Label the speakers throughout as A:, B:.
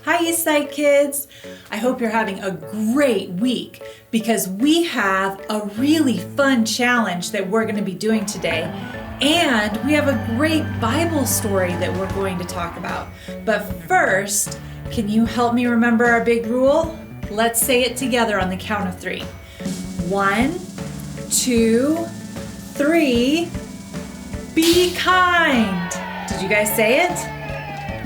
A: Hi Eastside kids! I hope you're having a great week because we have a really fun challenge that we're going to be doing today, and we have a great Bible story that we're going to talk about. But first, can you help me remember our big rule? Let's say it together on the count of 3. 1, 2, 3. Be kind! Did you guys say it?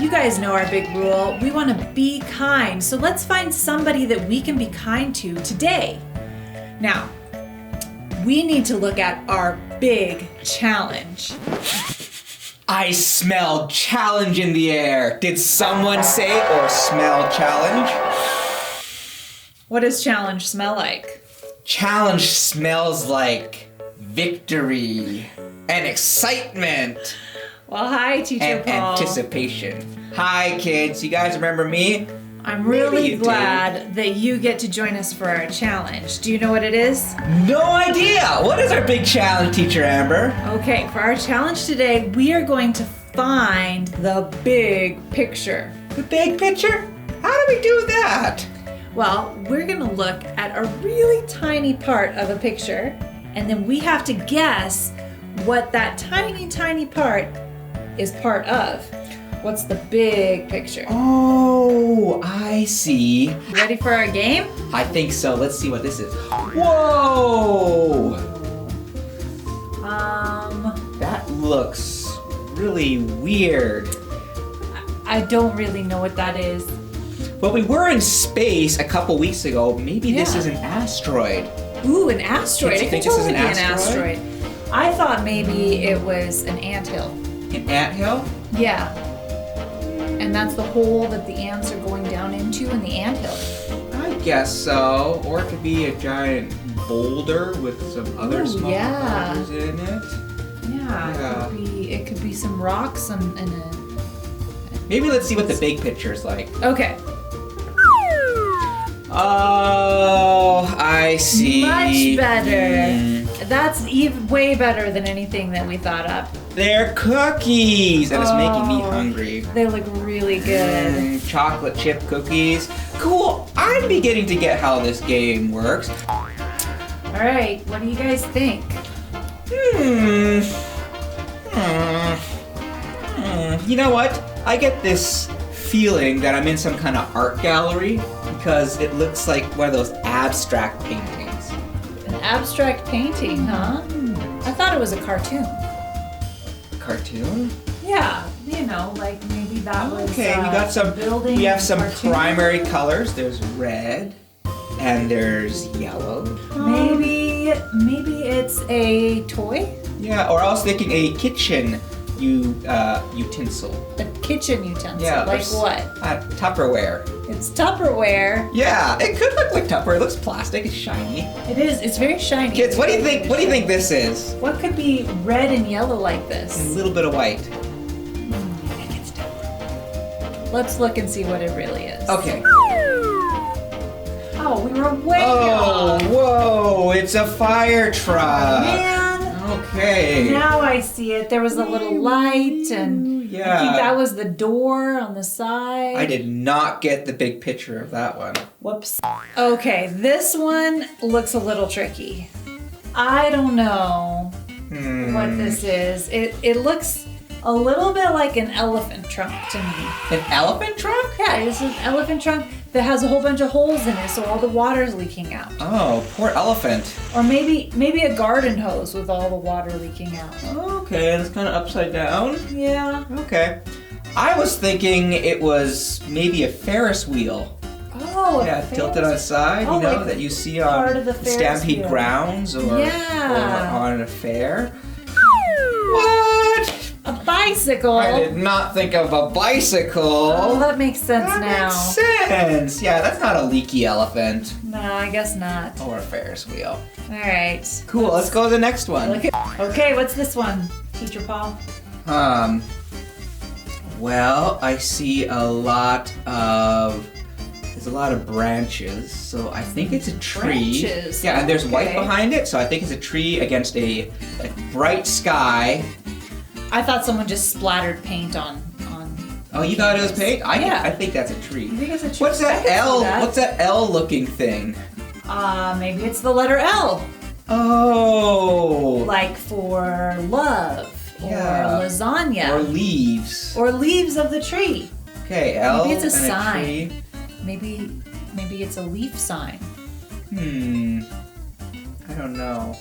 A: You guys know our big rule. We want to be kind. So let's find somebody that we can be kind to today. Now, we need to look at our big challenge.
B: I smell challenge in the air. Did someone say or smell challenge?
A: What does challenge smell like?
B: Challenge smells like victory and excitement.
A: Well, hi, Teacher
B: and
A: Paul.
B: Anticipation. Hi, kids. You guys remember me?
A: I'm really glad that you get to join us for our challenge. Do you know what it is?
B: No idea. What is our big challenge, Teacher Amber?
A: Okay, for our challenge today, we are going to find the big picture.
B: The big picture? How do we do that?
A: Well, we're going to look at a really tiny part of a picture, and then we have to guess what that tiny part is part of. What's the big picture?
B: Oh, I see.
A: Ready for our game?
B: I think so. Let's see what this is. Whoa! That looks really weird.
A: I don't really know what that is.
B: Well, we were in space a couple weeks ago. Maybe this is an asteroid.
A: Ooh, an asteroid.
B: Did you think this is an asteroid?
A: I thought maybe it was an anthill.
B: An anthill?
A: Yeah. And that's the hole that the ants are going down into in the anthill.
B: I guess so. Or it could be a giant boulder with some other small boulders in it.
A: Yeah. It could be some rocks and a...
B: Maybe let's see what the big picture is like.
A: Okay.
B: Oh, I see.
A: Much better. That's way better than anything that we thought up.
B: They're cookies, and it's making me hungry.
A: They look really good.
B: Chocolate chip cookies. Cool. I'm beginning to get how this game works.
A: All right, what do you guys think?
B: You know what? I get this feeling that I'm in some kind of art gallery because it looks like one of those abstract paintings.
A: An abstract painting, huh? I thought it was a cartoon.
B: Cartoon?
A: Yeah, you know, like maybe that was
B: okay, we got some
A: building.
B: We have some
A: cartoon.
B: primary colors. There's red and there's yellow.
A: Maybe it's a toy?
B: Yeah, or I was thinking a kitchen utensil.
A: A kitchen utensil.
B: Yeah,
A: like what?
B: Tupperware.
A: It's Tupperware.
B: Yeah, it could look like Tupperware. It looks plastic. It's shiny.
A: It is. It's very shiny.
B: Kids, what do you think? What do you think this is?
A: What could be red and yellow like this?
B: And a little bit of white.
A: I think it's Tupperware. Let's look and see what it really is.
B: Okay.
A: Oh, we were way off.
B: Whoa! It's a fire truck.
A: Man.
B: Okay.
A: Now I see it. There was a little light, and
B: yeah.
A: I think that was the door on the side.
B: I did not get the big picture of that one.
A: Whoops. Okay, this one looks a little tricky. I don't know what this is. It looks a little bit like an elephant trunk to me.
B: An elephant trunk?
A: Yeah, it's an elephant trunk that has a whole bunch of holes in it, so all the water's leaking out.
B: Oh, poor elephant.
A: Or maybe a garden hose with all the water leaking out.
B: Okay, it's kind of upside down.
A: Yeah.
B: Okay. I was thinking it was maybe a Ferris wheel.
A: Oh,
B: yeah, tilted on its side, you know, like that you see on Stampede grounds or on a fair. What?
A: A bicycle?
B: I did not think of a bicycle.
A: Oh, that makes sense now.
B: That makes sense. Yeah, that's not a leaky elephant.
A: No, I guess not.
B: Or a Ferris wheel.
A: All right.
B: Cool, let's go to the next one.
A: Okay, what's this one, Teacher Paul?
B: Well, I see there's a lot of branches, so I think it's a tree.
A: Branches?
B: Yeah, and there's white behind it, so I think it's a tree against a bright sky.
A: I thought someone just splattered paint on
B: Oh, you thought it was paint?
A: Yeah.
B: I think that's a tree.
A: You think it's a tree?
B: What's that L? What's that L-looking thing?
A: Maybe it's the letter L.
B: Oh.
A: Like for love.
B: Yeah.
A: Or lasagna.
B: Or leaves.
A: Or leaves of the tree.
B: Okay, L.
A: Maybe it's a
B: and
A: sign.
B: A tree.
A: Maybe it's a leaf sign.
B: I don't know.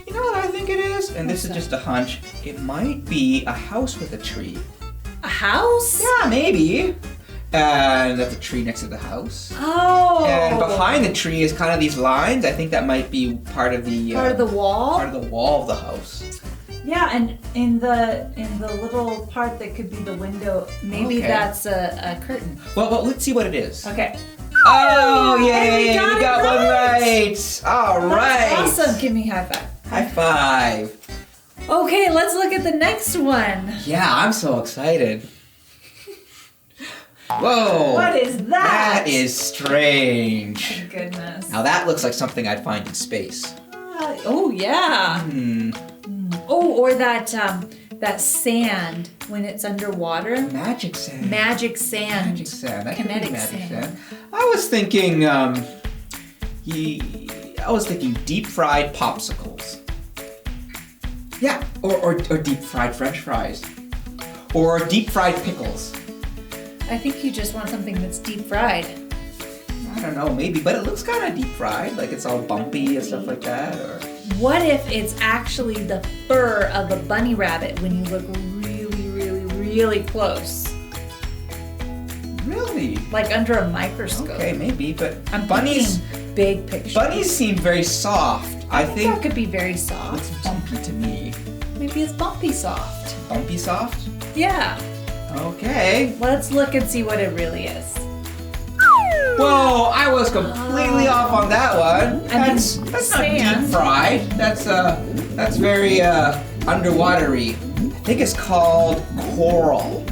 B: You know what I think it is? And this is just a hunch. It might be a house with a tree.
A: A house?
B: Yeah, maybe. And that's a tree next to the house.
A: Oh.
B: And behind the tree is kind of these lines. I think that might be part of the
A: wall.
B: Part of the wall of the house.
A: Yeah, and in the little part that could be the window, maybe that's a curtain.
B: Well, let's see what it is.
A: Okay.
B: Oh, yay!
A: Hey, we got
B: one right. All right.
A: That's awesome. Give me a high five.
B: High five.
A: Okay, let's look at the next one.
B: Yeah, I'm so excited. Whoa!
A: What is that?
B: That is strange.
A: Oh, goodness.
B: Now that looks like something I'd find in space.
A: Oh yeah. Oh, or that sand when it's underwater.
B: Magic sand.
A: Magic sand.
B: Magic sand. That could be
A: Kinetic
B: magic
A: sand.
B: I was thinking, deep fried popsicles. Yeah, or deep fried French fries, or deep fried pickles.
A: I think you just want something that's deep fried.
B: I don't know, maybe, but it looks kind of deep fried, like it's all bumpy and stuff like that. Or
A: what if it's actually the fur of a bunny rabbit when you look really, really, really close?
B: Really?
A: Like under a microscope.
B: Okay, maybe, but
A: I'm
B: bunnies.
A: thinking big picture.
B: Bunnies seem very soft. I think
A: that could be very soft.
B: it's bumpy to me.
A: Maybe it's bumpy soft.
B: Bumpy soft?
A: Yeah.
B: Okay.
A: Let's look and see what it really is.
B: Whoa, I was completely off on that one. That's not
A: sand.
B: deep fried. That's very underwatery. I think it's called coral.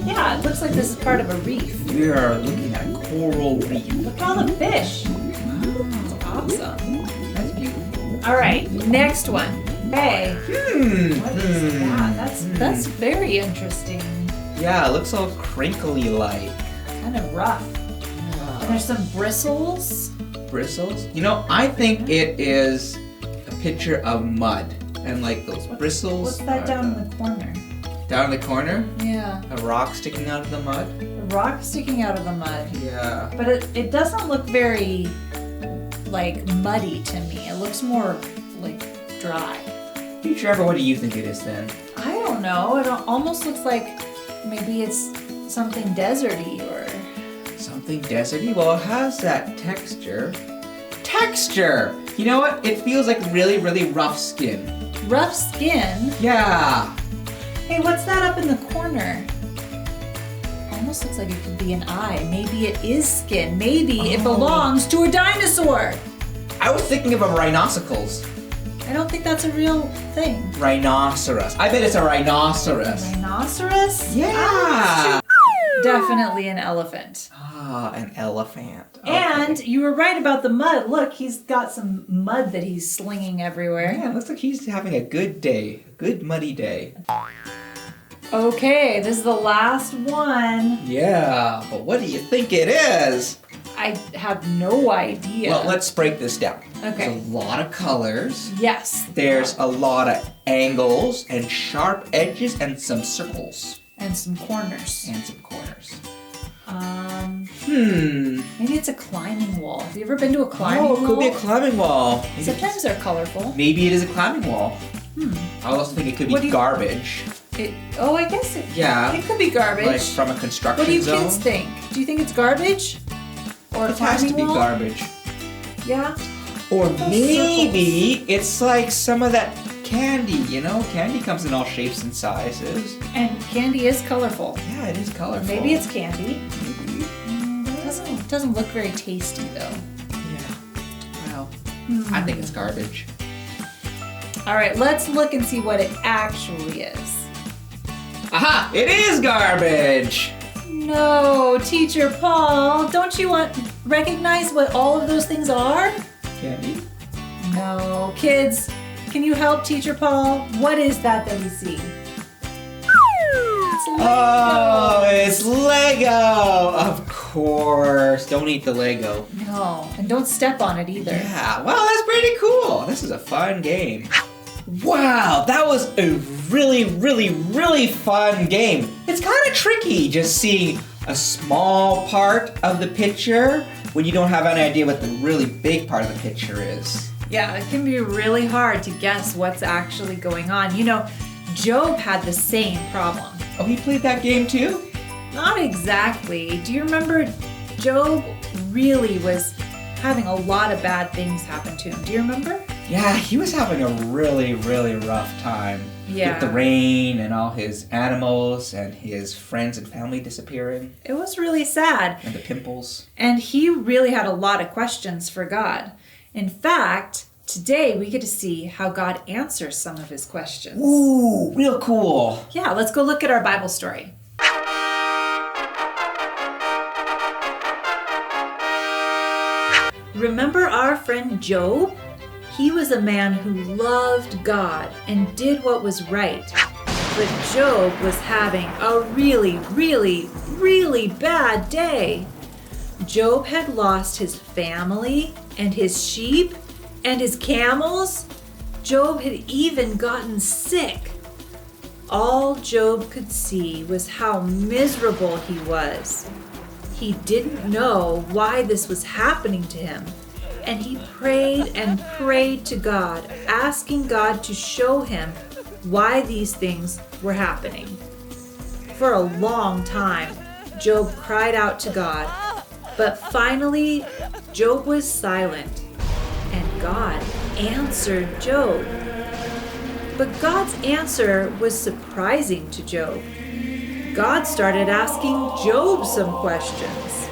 A: Yeah, it looks like this is part of a reef.
B: We are looking at coral reef.
A: Look at all the fish. It's awesome.
B: That's beautiful.
A: All right, next one. Hey. What is that? That's very interesting.
B: Yeah, it looks all crinkly like.
A: Kind of rough. And there's some bristles.
B: Bristles? You know, I think it is a picture of mud. And like those bristles.
A: What's that down in the corner?
B: Down in the corner?
A: Yeah.
B: A rock sticking out of the mud?
A: A rock sticking out of the mud.
B: Yeah.
A: But it doesn't look very, like, muddy to me. It looks more, like, dry.
B: Trevor, what do you think it is then?
A: I don't know. It almost looks like maybe it's something deserty or...
B: Something deserty? Well, it has that texture. Texture! You know what? It feels like really, really rough skin.
A: Rough skin?
B: Yeah.
A: Hey, what's that up in the corner? Almost looks like it could be an eye. Maybe it is skin. Maybe it belongs to a dinosaur.
B: I was thinking of a rhinoceros.
A: I don't think that's a real thing.
B: Rhinoceros. I bet it's a rhinoceros.
A: Rhinoceros?
B: Yeah.
A: Definitely an elephant.
B: Ah, an elephant. Okay.
A: And you were right about the mud. Look, he's got some mud that he's slinging everywhere.
B: Yeah, it looks like he's having a good day. A good muddy day.
A: Okay, this is the last one.
B: Yeah, but what do you think it is?
A: I have no idea.
B: Well, let's break this down.
A: Okay.
B: There's a lot of colors.
A: Yes.
B: There's a lot of angles and sharp edges and some circles.
A: And some corners.
B: And some corners.
A: Maybe it's a climbing wall. Have you ever been to a climbing wall?
B: Oh, it could be a climbing wall. Maybe
A: Sometimes they're colorful.
B: Maybe it is a climbing wall. I also think it could be garbage.
A: I guess it.
B: Yeah.
A: It could be garbage.
B: Like from a construction
A: What do you
B: zone.
A: kids think? Do you think it's garbage? Or a
B: It has to
A: climbing
B: be
A: wall?
B: garbage.
A: Yeah.
B: Or
A: Those
B: maybe
A: circles.
B: it's like some of that candy, you know? Candy comes in all shapes and sizes.
A: And candy is colorful.
B: Yeah, it is colorful.
A: Maybe it's candy.
B: Maybe.
A: It doesn't look very tasty though.
B: Yeah. Well, I think it's garbage.
A: All right, let's look and see what it actually is.
B: Aha! It is garbage!
A: No, Teacher Paul, don't you recognize what all of those things are?
B: Candy?
A: No, kids, can you help Teacher Paul? What is that we see? It's Lego.
B: Oh, it's Lego! Of course. Don't eat the Lego.
A: No, and don't step on it either.
B: Yeah, well, that's pretty cool. This is a fun game. Wow, that was a really, really, really fun game. It's kind of tricky just seeing a small part of the picture when you don't have any idea what the really big part of the picture is.
A: Yeah, it can be really hard to guess what's actually going on. You know, Job had the same problem.
B: Oh, he played that game too?
A: Not exactly. Do you remember Job really was having a lot of bad things happen to him? Do you remember?
B: Yeah, he was having a really, really rough time.
A: Yeah.
B: With the rain and all his animals and his friends and family disappearing.
A: It was really sad.
B: And the pimples.
A: And he really had a lot of questions for God. In fact, today we get to see how God answers some of his questions.
B: Ooh, real cool.
A: Yeah, let's go look at our Bible story. Remember our friend Job? He was a man who loved God and did what was right. But Job was having a really, really, really bad day. Job had lost his family and his sheep and his camels. Job had even gotten sick. All Job could see was how miserable he was. He didn't know why this was happening to him, and he prayed and prayed to God, asking God to show him why these things were happening. For a long time, Job cried out to God, but finally, Job was silent, and God answered Job. But God's answer was surprising to Job. God started asking Job some questions.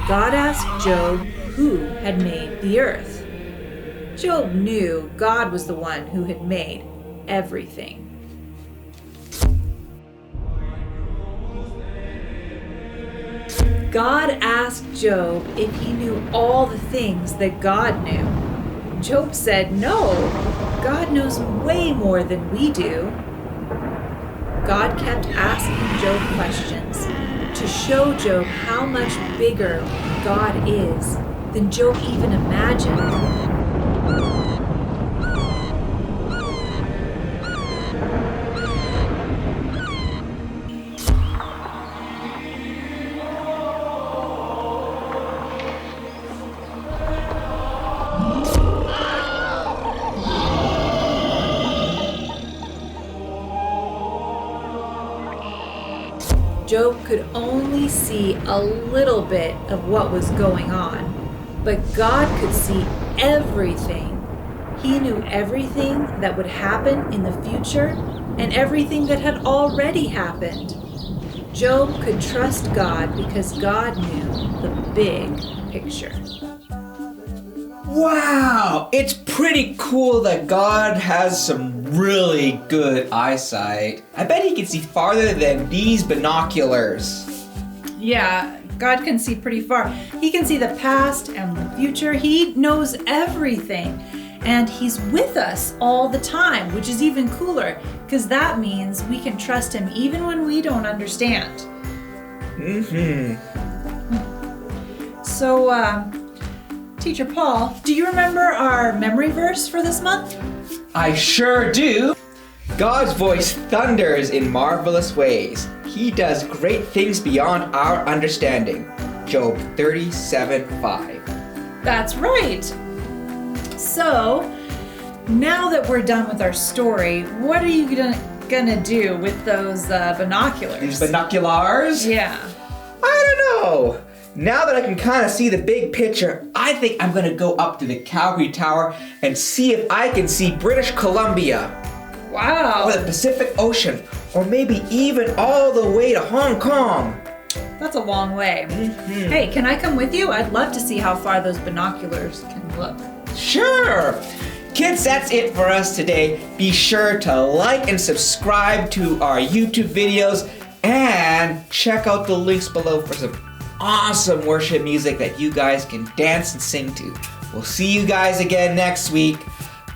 A: God asked Job who had made the earth. Job knew God was the one who had made everything. God asked Job if he knew all the things that God knew. Job said, no, God knows way more than we do. God kept asking Job questions to show Job how much bigger God is than Job even imagined. Job could only see a little bit of what was going on, but God could see everything. He knew everything that would happen in the future and everything that had already happened. Job could trust God because God knew the big picture.
B: Wow! It's pretty cool that God has some really good eyesight. I bet he can see farther than these binoculars.
A: Yeah, God can see pretty far. He can see the past and the future. He knows everything. And he's with us all the time, which is even cooler, because that means we can trust him even when we don't understand. So, Teacher Paul, do you remember our memory verse for this month?
B: I sure do. God's voice thunders in marvelous ways. He does great things beyond our understanding. Job 37:5.
A: That's right. So, now that we're done with our story, what are you gonna do with those binoculars?
B: These binoculars?
A: Yeah.
B: I don't know. Now that I can kind of see the big picture, I think I'm gonna go up to the Calgary Tower and see if I can see British Columbia.
A: Wow.
B: Or the Pacific Ocean, or maybe even all the way to Hong Kong.
A: That's a long way. Hey, can I come with you? I'd love to see how far those binoculars can look.
B: Sure. Kids, that's it for us today. Be sure to like and subscribe to our YouTube videos and check out the links below for some awesome worship music that you guys can dance and sing to. We'll see you guys again next week.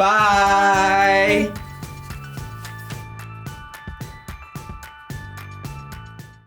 B: Bye.